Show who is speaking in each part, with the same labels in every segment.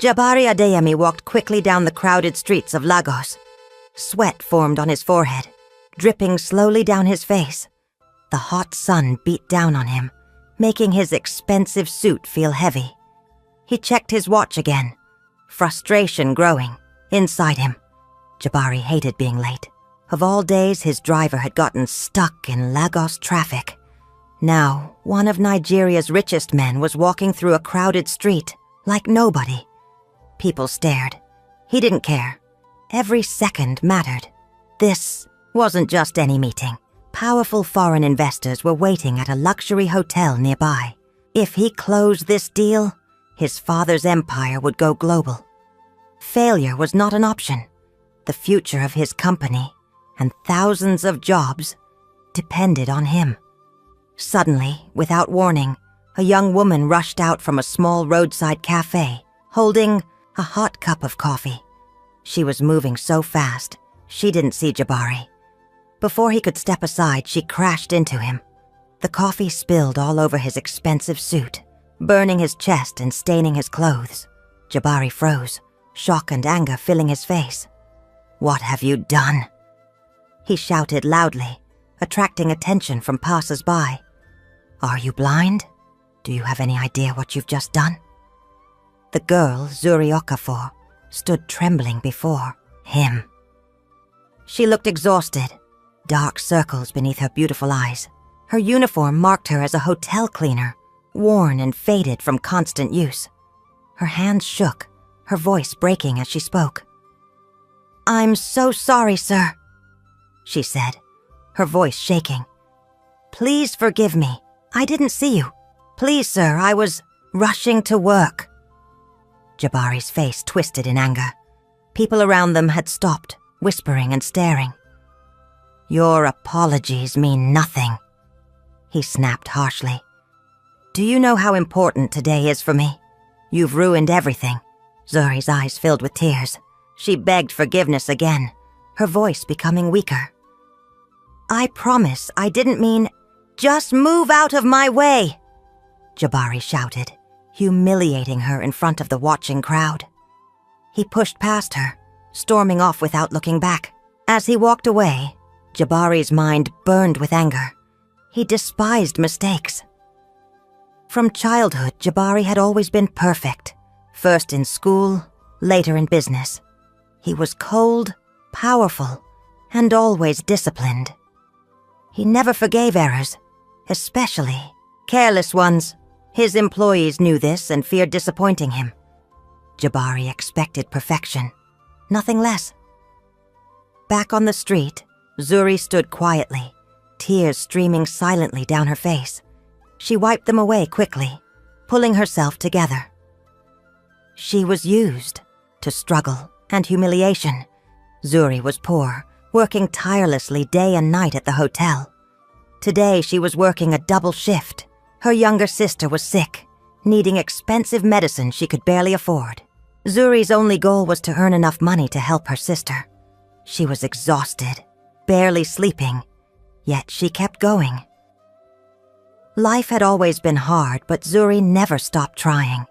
Speaker 1: Jabari Adeyemi walked quickly down the crowded streets of Lagos. Sweat formed on his forehead, dripping slowly down his face. The hot sun beat down on him, making his expensive suit feel heavy. He checked his watch again, frustration growing inside him. Jabari hated being late. Of all days, his driver had gotten stuck in Lagos traffic. Now, one of Nigeria's richest men was walking through a crowded street like nobody. People stared. He didn't care. Every second mattered. This wasn't just any meeting. Powerful foreign investors were waiting at a luxury hotel nearby. If he closed this deal, his father's empire would go global. Failure was not an option. The future of his company and thousands of jobs depended on him. Suddenly, without warning, a young woman rushed out from a small roadside cafe, holding a hot cup of coffee. She was moving so fast, she didn't see Jabari. Before he could step aside, she crashed into him. The coffee spilled all over his expensive suit, burning his chest and staining his clothes. Jabari froze, shock and anger filling his face. "What have you done?" He shouted loudly, attracting attention from passers-by. "Are you blind? Do you have any idea what you've just done?" The girl, Zuri Okafor, stood trembling before him. She looked exhausted, dark circles beneath her beautiful eyes. Her uniform marked her as a hotel cleaner, worn and faded from constant use. Her hands shook, her voice breaking as she spoke. "I'm so sorry, sir," she said, her voice shaking. "Please forgive me. I didn't see you. Please, sir, I was rushing to work." Jabari's face twisted in anger. People around them had stopped, whispering and staring. "Your apologies mean nothing," he snapped harshly. "Do you know how important today is for me? You've ruined everything." Zuri's eyes filled with tears. She begged forgiveness again, her voice becoming weaker. "I promise I didn't mean— Just move out of my way!" Jabari shouted, humiliating her in front of the watching crowd. He pushed past her, storming off without looking back. As he walked away, Jabari's mind burned with anger. He despised mistakes. From childhood, Jabari had always been perfect, first in school, later in business. He was cold, powerful, and always disciplined. He never forgave errors, especially careless ones. His employees knew this and feared disappointing him. Jabari expected perfection, nothing less. Back on the street, Zuri stood quietly, tears streaming silently down her face. She wiped them away quickly, pulling herself together. She was used to struggle and humiliation. Zuri was poor, working tirelessly day and night at the hotel. Today she was working a double shift. Her younger sister was sick, needing expensive medicine she could barely afford. Zuri's only goal was to earn enough money to help her sister. She was exhausted, barely sleeping, yet she kept going. Life had always been hard, but Zuri never stopped trying.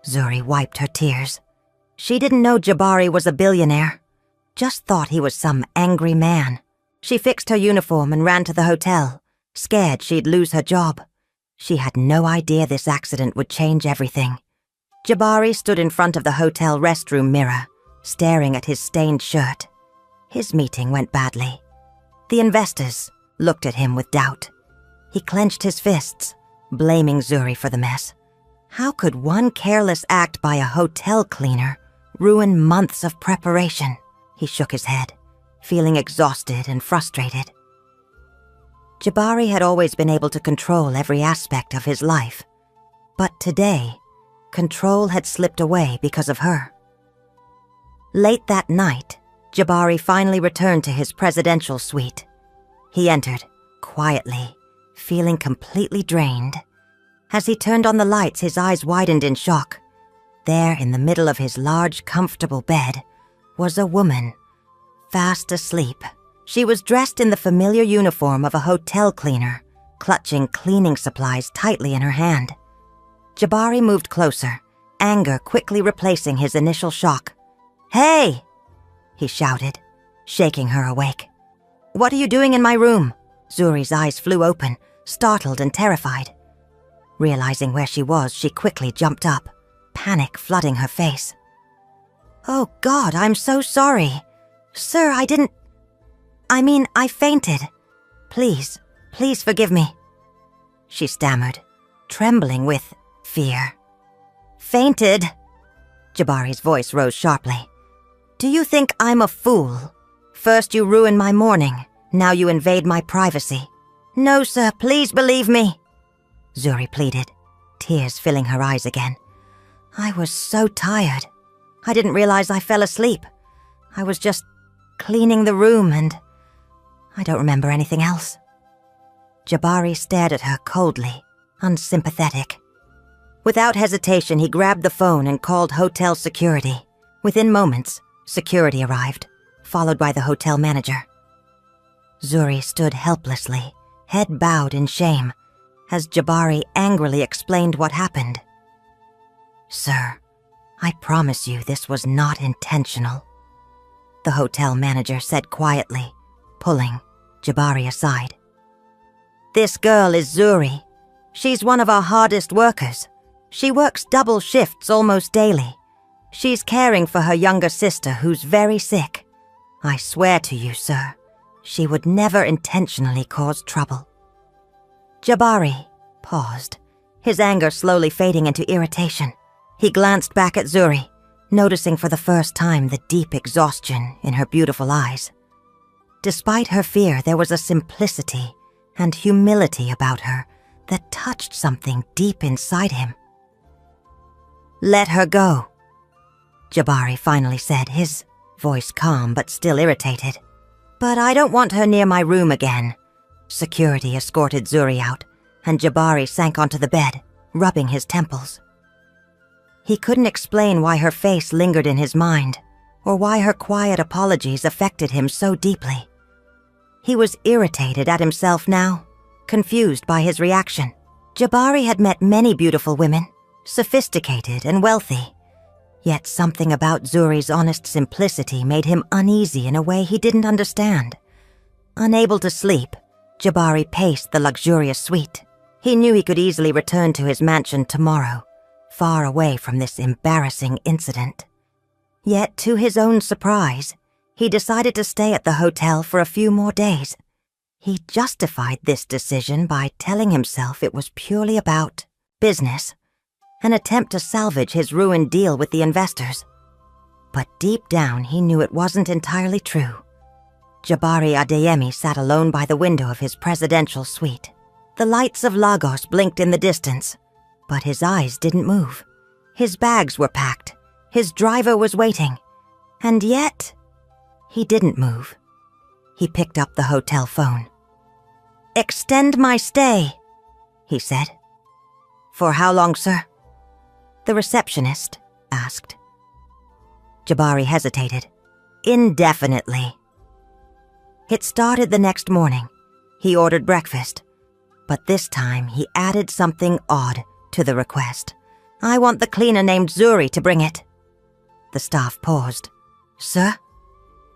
Speaker 1: Zuri wiped her tears. She didn't know Jabari was a billionaire, just thought he was some angry man. She fixed her uniform and ran to the hotel, scared she'd lose her job. She had no idea this accident would change everything. Jabari stood in front of the hotel restroom mirror, staring at his stained shirt. His meeting went badly. The investors looked at him with doubt. He clenched his fists, blaming Zuri for the mess. How could one careless act by a hotel cleaner ruin months of preparation? He shook his head, feeling exhausted and frustrated. Jabari had always been able to control every aspect of his life, but today, control had slipped away because of her. Late that night, Jabari finally returned to his presidential suite. He entered, quietly, feeling completely drained. As he turned on the lights, his eyes widened in shock. There, in the middle of his large, comfortable bed, was a woman, fast asleep. She was dressed in the familiar uniform of a hotel cleaner, clutching cleaning supplies tightly in her hand. Jabari moved closer, anger quickly replacing his initial shock. "Hey!" he shouted, shaking her awake. "What are you doing in my room?" Zuri's eyes flew open, startled and terrified. Realizing where she was, she quickly jumped up, panic flooding her face. "Oh God, I'm so sorry. Sir, I fainted. Please forgive me," she stammered, trembling with fear. "Fainted?" Jabari's voice rose sharply. "Do you think I'm a fool? First you ruin my morning, now you invade my privacy. No, sir, please believe me," Zuri pleaded, tears filling her eyes again. "I was so tired. I didn't realize I fell asleep. I was just cleaning the room and I don't remember anything else." Jabari stared at her coldly, unsympathetic. Without hesitation, he grabbed the phone and called hotel security. Within moments, security arrived, followed by the hotel manager. Zuri stood helplessly, head bowed in shame, as Jabari angrily explained what happened. "Sir, I promise you this was not intentional," the hotel manager said quietly, pulling Jabari aside. "This girl is Zuri. She's one of our hardest workers. She works double shifts almost daily. She's caring for her younger sister who's very sick. I swear to you, sir, she would never intentionally cause trouble." Jabari paused, his anger slowly fading into irritation. He glanced back at Zuri, noticing for the first time the deep exhaustion in her beautiful eyes. Despite her fear, there was a simplicity and humility about her that touched something deep inside him. "Let her go," Jabari finally said, his voice calm but still irritated. "But I don't want her near my room again." Security escorted Zuri out, and Jabari sank onto the bed, rubbing his temples. He couldn't explain why her face lingered in his mind, or why her quiet apologies affected him so deeply. He was irritated at himself now, confused by his reaction. Jabari had met many beautiful women, sophisticated and wealthy. Yet something about Zuri's honest simplicity made him uneasy in a way he didn't understand. Unable to sleep, Jabari paced the luxurious suite. He knew he could easily return to his mansion tomorrow, far away from this embarrassing incident. Yet, to his own surprise, he decided to stay at the hotel for a few more days. He justified this decision by telling himself it was purely about business, an attempt to salvage his ruined deal with the investors. But deep down, he knew it wasn't entirely true. Jabari Adeyemi sat alone by the window of his presidential suite. The lights of Lagos blinked in the distance, but his eyes didn't move. His bags were packed, his driver was waiting, and yet he didn't move. He picked up the hotel phone. "Extend my stay," he said. "For how long, sir?" the receptionist asked. Jabari hesitated. "Indefinitely." It started the next morning. He ordered breakfast, but this time he added something odd to the request. "I want the cleaner named Zuri to bring it." The staff paused. "Sir?"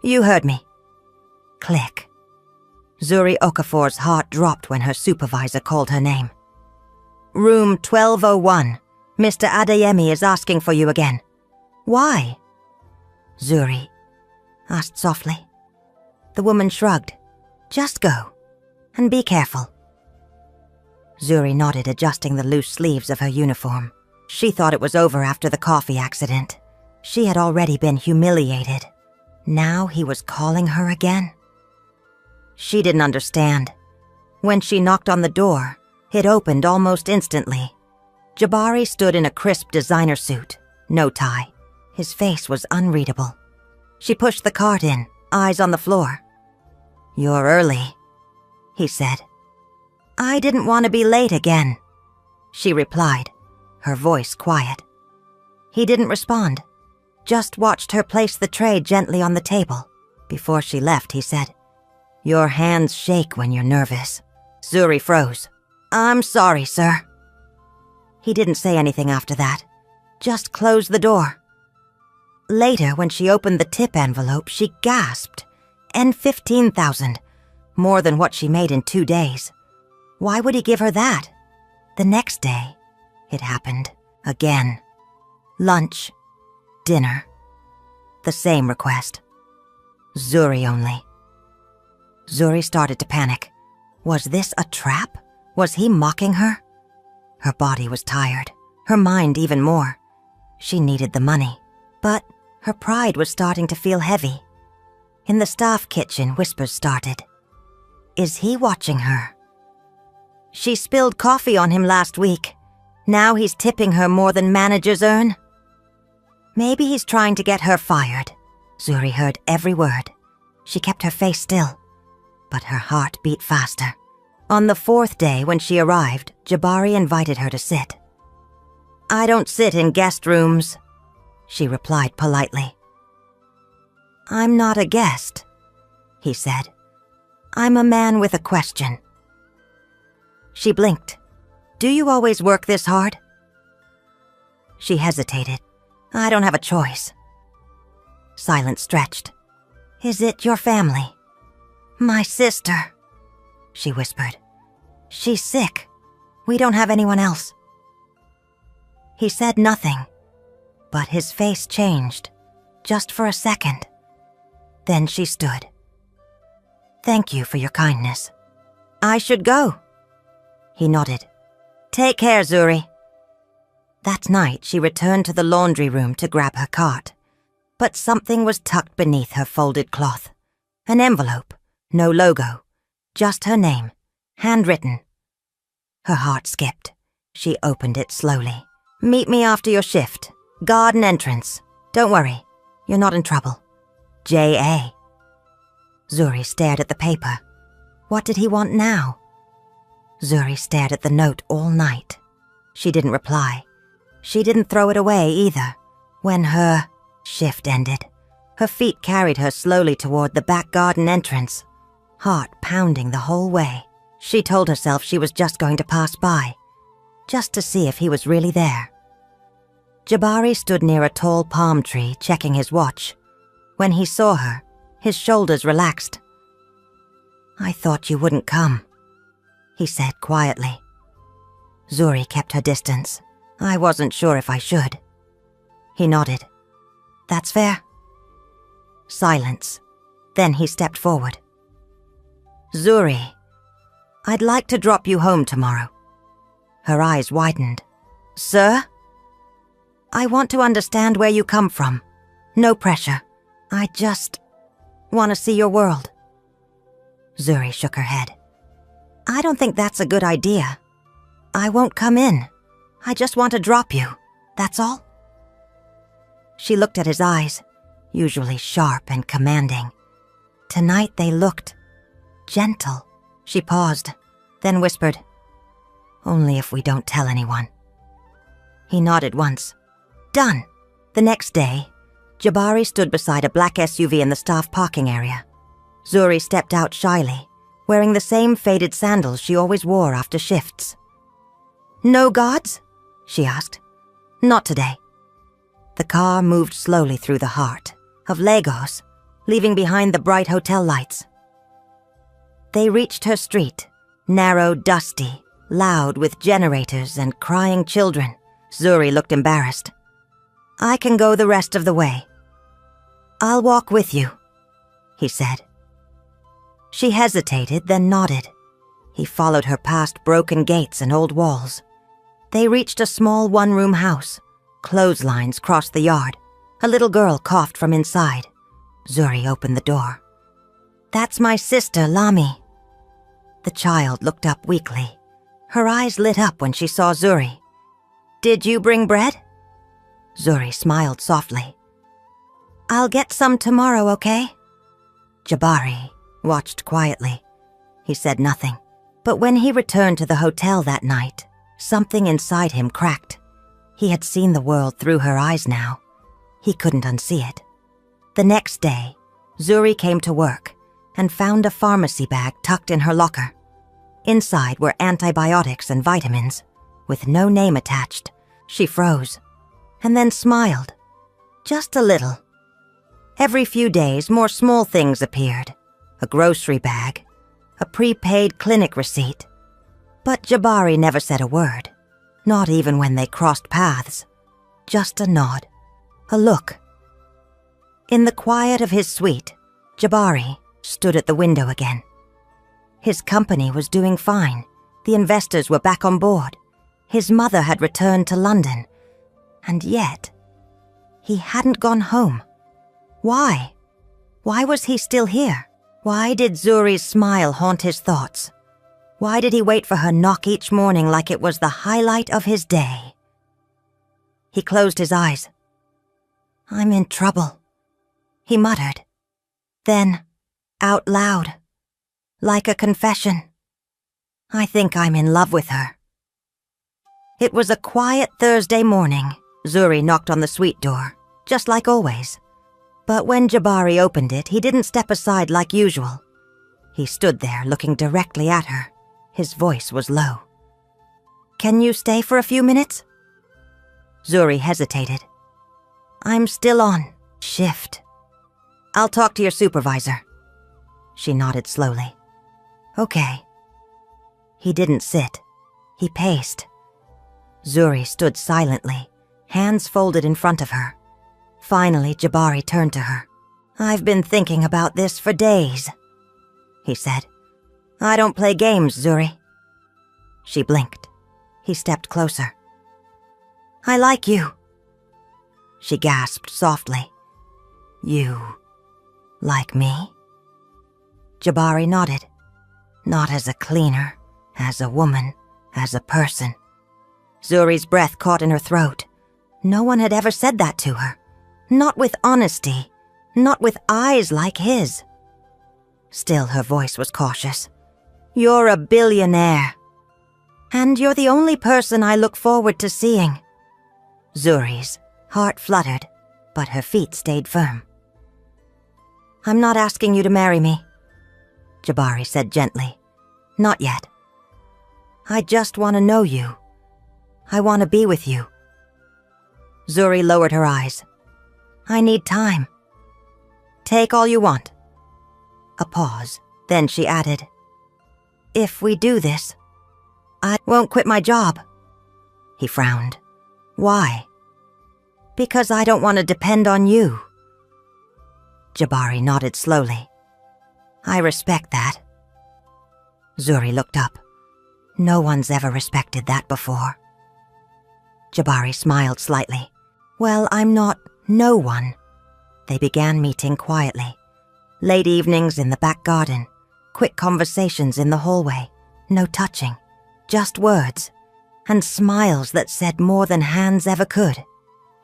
Speaker 1: "You heard me." Click. Zuri Okafor's heart dropped when her supervisor called her name. "Room 1201. Mr. Adeyemi is asking for you again." "Why?" Zuri asked softly. The woman shrugged. "Just go, and be careful." Zuri nodded, adjusting the loose sleeves of her uniform. She thought it was over after the coffee accident. She had already been humiliated. Now he was calling her again? She didn't understand. When she knocked on the door, it opened almost instantly. Jabari stood in a crisp designer suit, no tie. His face was unreadable. She pushed the cart in, eyes on the floor. "You're early," he said. "I didn't want to be late again," she replied, her voice quiet. He didn't respond, just watched her place the tray gently on the table. Before she left, he said, "Your hands shake when you're nervous." Zuri froze. "I'm sorry, sir." He didn't say anything after that, Just close the door. Later, when she opened the tip envelope, she gasped. And 15,000, more than what she made in 2 days. Why would he give her that? The next day, it happened again. Lunch, dinner, the same request. Zuri only. Zuri started to panic. Was this a trap? Was he mocking her? Her body was tired, her mind even more. She needed the money, but her pride was starting to feel heavy. In the staff kitchen, whispers started. Is he watching her? She spilled coffee on him last week. Now he's tipping her more than managers earn. Maybe he's trying to get her fired. Zuri heard every word. She kept her face still, but her heart beat faster. On the 4th day, when she arrived, Jabari invited her to sit. I don't sit in guest rooms, she replied politely. I'm not a guest, he said. I'm a man with a question. She blinked. Do you always work this hard? She hesitated. I don't have a choice. Silence stretched. Is it your family? My sister, she whispered. She's sick. We don't have anyone else. He said nothing, but his face changed, just for a second. Then she stood. Thank you for your kindness. I should go. He nodded. Take care, Zuri. That night, she returned to the laundry room to grab her cart. But something was tucked beneath her folded cloth. An envelope, no logo, just her name, handwritten. Her heart skipped. She opened it slowly. Meet me after your shift. Garden entrance. Don't worry, you're not in trouble. J.A. Zuri stared at the paper. What did he want now? Zuri stared at the note all night. She didn't reply. She didn't throw it away either. When her shift ended, her feet carried her slowly toward the back garden entrance, heart pounding the whole way. She told herself she was just going to pass by, just to see if he was really there. Jabari stood near a tall palm tree, checking his watch. When he saw her, his shoulders relaxed. I thought you wouldn't come, he said quietly. Zuri kept her distance. I wasn't sure if I should. He nodded. That's fair. Silence. Then he stepped forward. Zuri, I'd like to drop you home tomorrow. Her eyes widened. Sir? I want to understand where you come from. No pressure. I just want to see your world. Zuri shook her head. I don't think that's a good idea. I won't come in. I just want to drop you. That's all. She looked at his eyes, usually sharp and commanding. Tonight they looked gentle. She paused, then whispered, Only if we don't tell anyone. He nodded once. Done. The next day, Jabari stood beside a black SUV in the staff parking area. Zuri stepped out shyly, wearing the same faded sandals she always wore after shifts. No guards? She asked. Not today. The car moved slowly through the heart of Lagos, leaving behind the bright hotel lights. They reached her street, narrow, dusty, loud with generators and crying children. Zuri looked embarrassed. I can go the rest of the way. I'll walk with you, he said. She hesitated, then nodded. He followed her past broken gates and old walls. They reached a small one-room house. Clotheslines crossed the yard. A little girl coughed from inside. Zuri opened the door. That's my sister, Lami. The child looked up weakly. Her eyes lit up when she saw Zuri. Did you bring bread? Zuri smiled softly. I'll get some tomorrow, okay? Jabari watched quietly. He said nothing. But when he returned to the hotel that night, something inside him cracked. He had seen the world through her eyes now. He couldn't unsee it. The next day, Zuri came to work and found a pharmacy bag tucked in her locker. Inside were antibiotics and vitamins, with no name attached. She froze. and then smiled. Just a little. Every few days, more small things appeared. A grocery bag, a prepaid clinic receipt. But Jabari never said a word, not even when they crossed paths. Just a nod, a look. In the quiet of his suite, Jabari stood at the window again. His company was doing fine. The investors were back on board. His mother had returned to London. And yet, he hadn't gone home. Why? Why was he still here? Why did Zuri's smile haunt his thoughts? Why did he wait for her knock each morning like it was the highlight of his day? He closed his eyes. "I'm in trouble," he muttered. Then, out loud, like a confession, "I think I'm in love with her." It was a quiet Thursday morning. Zuri knocked on the suite door, just like always. But when Jabari opened it, he didn't step aside like usual. He stood there looking directly at her. His voice was low. "Can you stay for a few minutes?" Zuri hesitated. "I'm still on shift. I'll talk to your supervisor." She nodded slowly. "Okay." He didn't sit. He paced. Zuri stood silently, hands folded in front of her. Finally, Jabari turned to her. "I've been thinking about this for days," he said. "I don't play games, Zuri." She blinked. He stepped closer. "I like you." She gasped softly. "You like me?" Jabari nodded. "Not as a cleaner, as a woman, as a person." Zuri's breath caught in her throat. No one had ever said that to her. Not with honesty, not with eyes like his. Still, her voice was cautious. "You're a billionaire. And you're the only person I look forward to seeing." Zuri's heart fluttered, but her feet stayed firm. "I'm not asking you to marry me," Jabari said gently. "Not yet. I just want to know you. I want to be with you." Zuri lowered her eyes. "I need time." "Take all you want." A pause, then she added, "If we do this, I won't quit my job." He frowned. "Why?" "Because I don't want to depend on you." Jabari nodded slowly. "I respect that." Zuri looked up. No one's ever respected that before. Jabari smiled slightly. "Well, I'm not no one." They began meeting quietly. Late evenings in the back garden, quick conversations in the hallway, no touching, just words, and smiles that said more than hands ever could.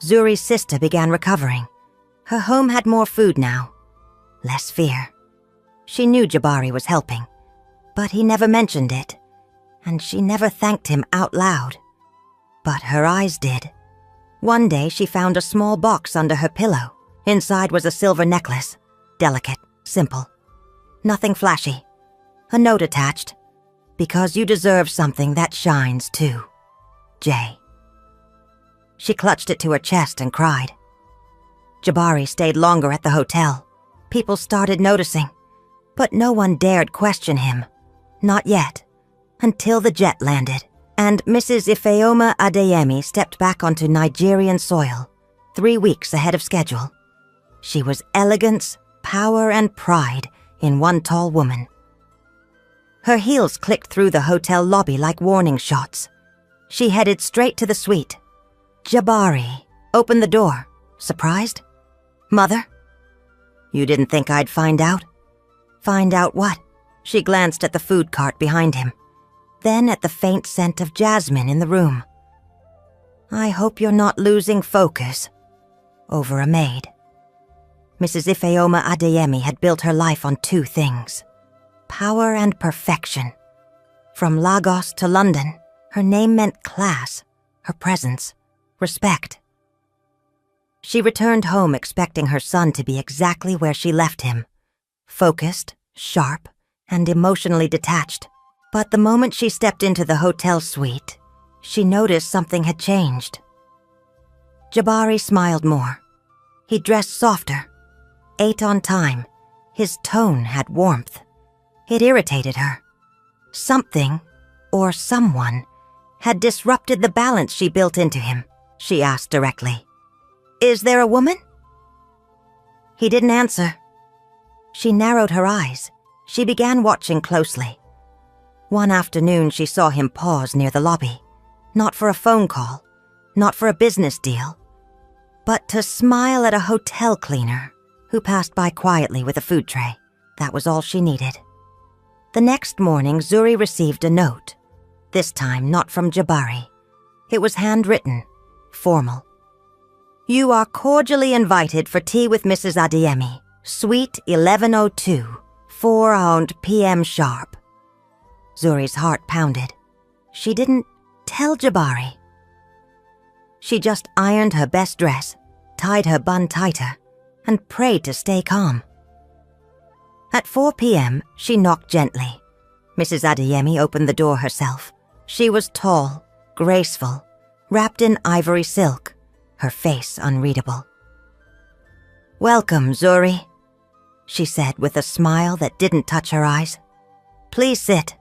Speaker 1: Zuri's sister began recovering. Her home had more food now, less fear. She knew Jabari was helping, but he never mentioned it, and she never thanked him out loud. But her eyes did. One day she found a small box under her pillow. Inside was a silver necklace, delicate, simple. Nothing flashy. A note attached. "Because you deserve something that shines too. Jay." She clutched it to her chest and cried. Jabari stayed longer at the hotel. People started noticing, but no one dared question him. Not yet, until the jet landed, and Mrs. Ifeoma Adeyemi stepped back onto Nigerian soil, 3 weeks ahead of schedule. She was elegance, power, and pride in one tall woman. Her heels clicked through the hotel lobby like warning shots. She headed straight to the suite. Jabari opened the door, surprised. "Mother? You didn't think I'd find out?" "Find out what?" She glanced at the food cart behind him, then at the faint scent of jasmine in the room. "I hope you're not losing focus over a maid." Mrs. Ifeoma Adeyemi had built her life on 2 things: power and perfection. From Lagos to London, her name meant class, her presence, respect. She returned home expecting her son to be exactly where she left him, focused, sharp, and emotionally detached. But the moment she stepped into the hotel suite, she noticed something had changed. Jabari smiled more. He dressed softer, ate on time. His tone had warmth. It irritated her. Something, or someone, had disrupted the balance she built into him. She asked directly, "Is there a woman?" He didn't answer. She narrowed her eyes. She began watching closely. One afternoon she saw him pause near the lobby, not for a phone call, not for a business deal, but to smile at a hotel cleaner who passed by quietly with a food tray. That was all she needed. The next morning, Zuri received a note, this time not from Jabari. It was handwritten, formal. "You are cordially invited for tea with Mrs. Adeyemi, Suite 1102, 4 p.m. sharp." Zuri's heart pounded. She didn't tell Jabari. She just ironed her best dress, tied her bun tighter, and prayed to stay calm. At 4 p.m., she knocked gently. Mrs. Adeyemi opened the door herself. She was tall, graceful, wrapped in ivory silk, her face unreadable. "Welcome, Zuri," she said with a smile that didn't touch her eyes. "Please sit."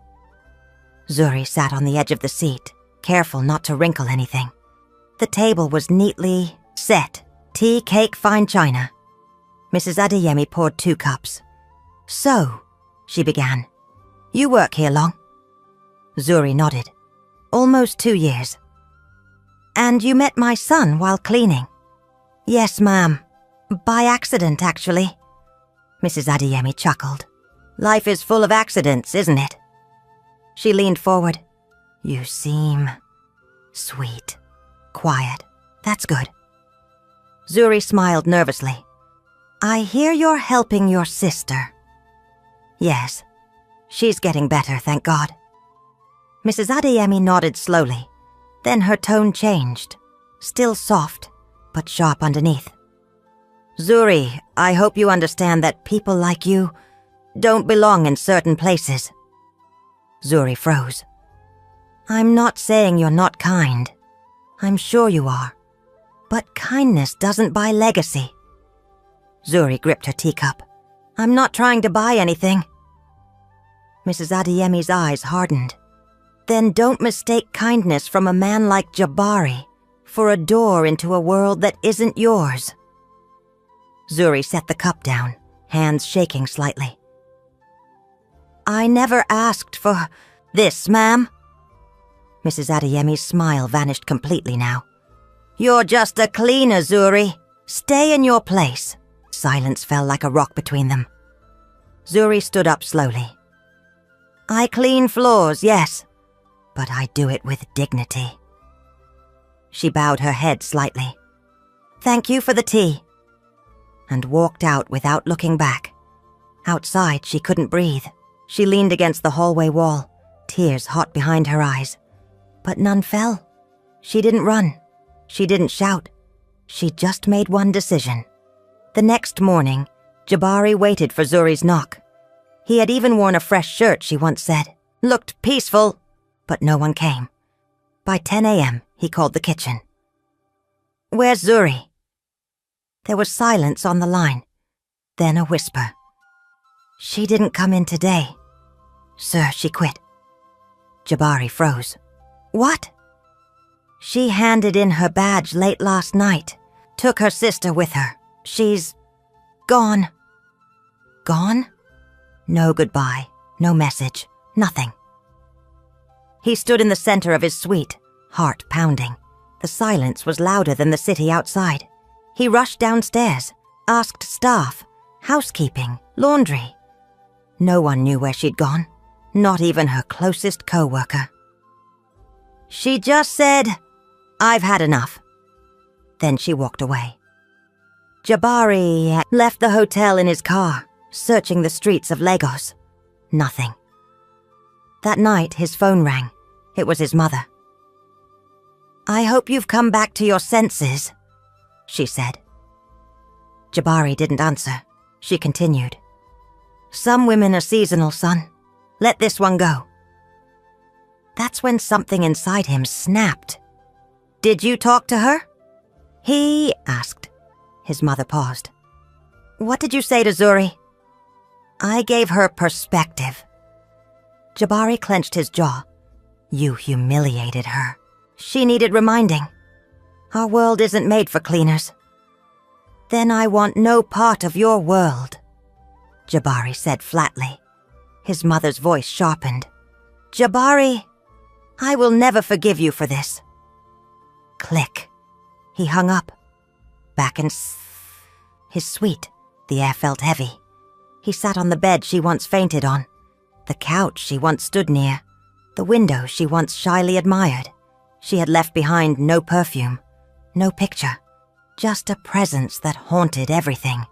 Speaker 1: Zuri sat on the edge of the seat, careful not to wrinkle anything. The table was neatly set, tea, cake, fine china. Mrs. Adeyemi poured 2 cups. "So," she began, "you work here long?" Zuri nodded. "Almost 2 years." "And you met my son while cleaning?" "Yes, ma'am. By accident, actually." Mrs. Adeyemi chuckled. "Life is full of accidents, isn't it?" She leaned forward. "You seem sweet, quiet. That's good." Zuri smiled nervously. "I hear you're helping your sister." "Yes. She's getting better, thank God." Mrs. Adeyemi nodded slowly. Then her tone changed, still soft, but sharp underneath. "Zuri, I hope you understand that people like you don't belong in certain places." Zuri froze. "I'm not saying you're not kind. I'm sure you are. But kindness doesn't buy legacy." Zuri gripped her teacup. "I'm not trying to buy anything." Mrs. Adeyemi's eyes hardened. "Then don't mistake kindness from a man like Jabari for a door into a world that isn't yours." Zuri set the cup down, hands shaking slightly. "I never asked for this, ma'am." Mrs. Adeyemi's smile vanished completely now. "You're just a cleaner, Zuri. Stay in your place." Silence fell like a rock between them. Zuri stood up slowly. "I clean floors, yes, but I do it with dignity." She bowed her head slightly. "Thank you for the tea," and walked out without looking back. Outside, she couldn't breathe. She leaned against the hallway wall, tears hot behind her eyes. But none fell. She didn't run. She didn't shout. She just made one decision. The next morning, Jabari waited for Zuri's knock. He had even worn a fresh shirt, she once said. Looked peaceful, but no one came. By 10 a.m., he called the kitchen. "Where's Zuri?" There was silence on the line, then a whisper. "She didn't come in today. Sir, she quit." Jabari froze. "What?" "She handed in her badge late last night. Took her sister with her. She's gone." "Gone?" No goodbye, no message, nothing. He stood in the center of his suite, heart pounding. The silence was louder than the city outside. He rushed downstairs, asked staff, housekeeping, laundry. No one knew where she'd gone, not even her closest co-worker. She just said, "I've had enough." Then she walked away. Jabari left the hotel in his car, searching the streets of Lagos. Nothing. That night, his phone rang. It was his mother. "I hope you've come back to your senses," she said. Jabari didn't answer. She continued. "Some women are seasonal, son. Let this one go." That's when something inside him snapped. "Did you talk to her?" He asked. His mother paused. What did you say to Zuri? I gave her perspective. Jabari clenched his jaw. You humiliated her. She needed reminding. Our world isn't made for cleaners. Then I want no part of your world, Jabari said flatly. His mother's voice sharpened. Jabari, I will never forgive you for this. Click. He hung up. Back in his suite, the air felt heavy. He sat on the bed she once fainted on, the couch she once stood near, the window she once shyly admired. She had left behind no perfume, no picture, just a presence that haunted everything.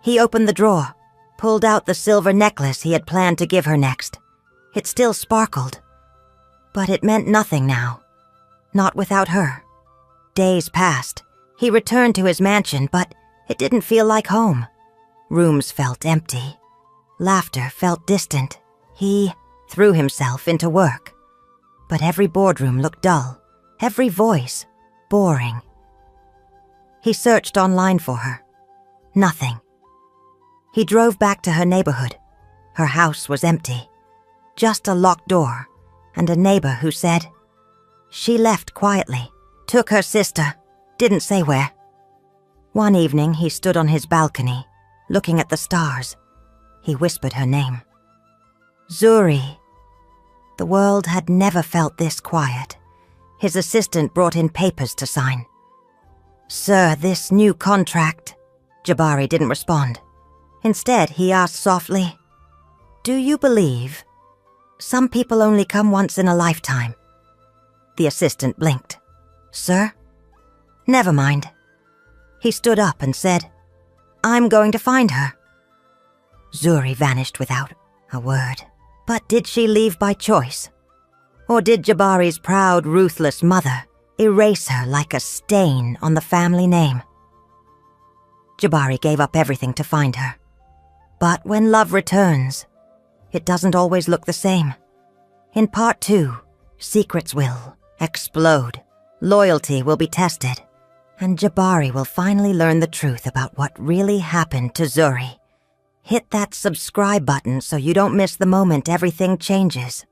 Speaker 1: He opened the drawer, pulled out the silver necklace he had planned to give her next. It still sparkled, but it meant nothing now. Not without her. Days passed. He returned to his mansion, but it didn't feel like home. Rooms felt empty. Laughter felt distant. He threw himself into work. But every boardroom looked dull. Every voice boring. He searched online for her. Nothing. He drove back to her neighborhood. Her house was empty. Just a locked door and a neighbor who said, she left quietly, took her sister, didn't say where. One evening he stood on his balcony, looking at the stars. He whispered her name. Zuri. The world had never felt this quiet. His assistant brought in papers to sign. Sir, this new contract. Jabari didn't respond. Instead, he asked softly, do you believe some people only come once in a lifetime? The assistant blinked. Sir? Never mind. He stood up and said, I'm going to find her. Zuri vanished without a word. But did she leave by choice? Or did Jabari's proud, ruthless mother erase her like a stain on the family name? Jabari gave up everything to find her. But when love returns, it doesn't always look the same. In part 2, secrets will explode, loyalty will be tested, and Jabari will finally learn the truth about what really happened to Zuri. Hit that subscribe button so you don't miss the moment everything changes.